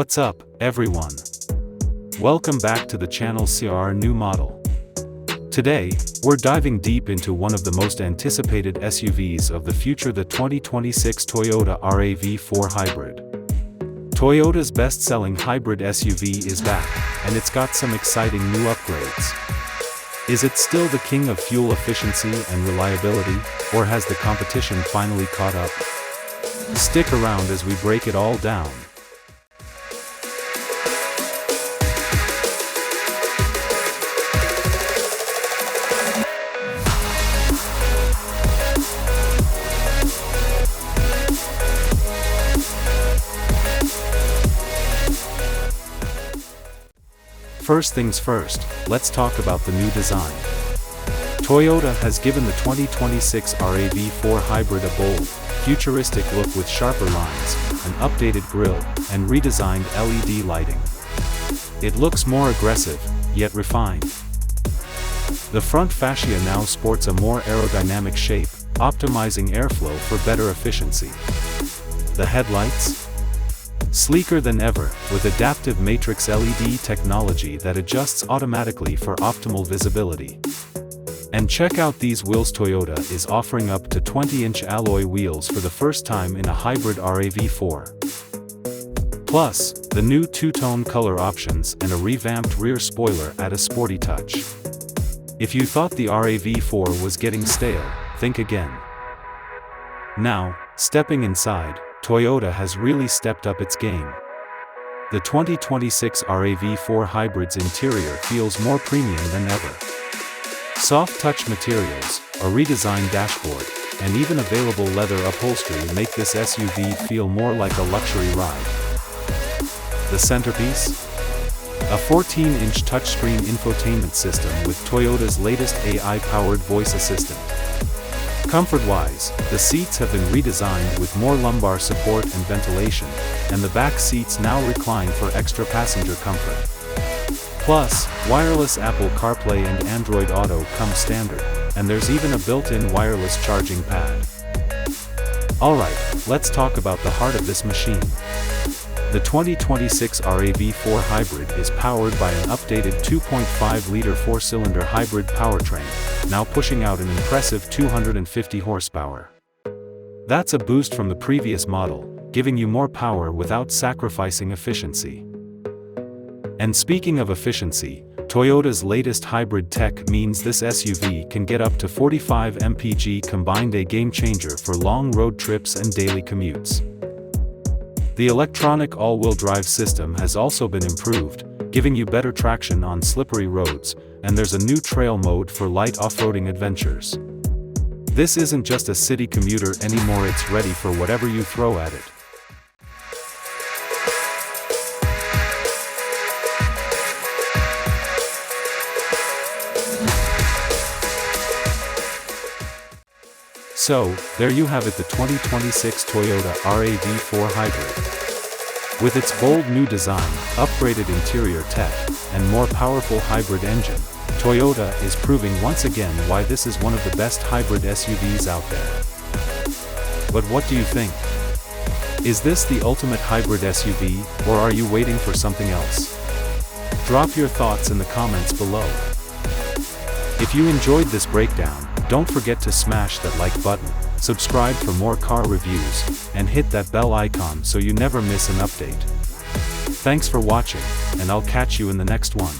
What's up, everyone? Welcome back to the channel. See our new model. Today, we're diving deep into one of the most anticipated SUVs of the future, the 2026 Toyota RAV4 Hybrid. Toyota's best-selling hybrid SUV is back, and it's got some exciting new upgrades. Is it still the king of fuel efficiency and reliability, or has the competition finally caught up? Stick around as we break it all down. First things first, let's talk about the new design. Toyota has given the 2026 RAV4 Hybrid a bold, futuristic look with sharper lines, an updated grille, and redesigned LED lighting. It looks more aggressive, yet refined. The front fascia now sports a more aerodynamic shape, optimizing airflow for better efficiency. The headlights? Sleeker than ever, with adaptive matrix LED technology that adjusts automatically for optimal visibility. And check out these wheels. Toyota is offering up to 20-inch alloy wheels for the first time in a hybrid RAV4. Plus, the new two-tone color options and a revamped rear spoiler add a sporty touch. If you thought the RAV4 was getting stale, think again. Now, stepping inside, Toyota has really stepped up its game. The 2026 RAV4 Hybrid's interior feels more premium than ever. Soft touch materials, a redesigned dashboard, and even available leather upholstery make this SUV feel more like a luxury ride. The centerpiece? A 14-inch touchscreen infotainment system with Toyota's latest AI-powered voice assistant. Comfort-wise, the seats have been redesigned with more lumbar support and ventilation, and the back seats now recline for extra passenger comfort. Plus, wireless Apple CarPlay and Android Auto come standard, and there's even a built-in wireless charging pad. Alright, let's talk about the heart of this machine. The 2026 RAV4 Hybrid is powered by an updated 2.5-liter four-cylinder hybrid powertrain, now pushing out an impressive 250 horsepower. That's a boost from the previous model, giving you more power without sacrificing efficiency. And speaking of efficiency, Toyota's latest hybrid tech means this SUV can get up to 45 mpg combined, a game-changer for long road trips and daily commutes. The electronic all-wheel drive system has also been improved, giving you better traction on slippery roads, and there's a new trail mode for light off-roading adventures. This isn't just a city commuter anymore, it's ready for whatever you throw at it. So, there you have it, the 2026 Toyota RAV4 Hybrid. With its bold new design, upgraded interior tech, and more powerful hybrid engine, Toyota is proving once again why this is one of the best hybrid SUVs out there. But what do you think? Is this the ultimate hybrid SUV, or are you waiting for something else? Drop your thoughts in the comments below. If you enjoyed this breakdown, don't forget to smash that like button, subscribe for more car reviews, and hit that bell icon so you never miss an update. Thanks for watching, and I'll catch you in the next one.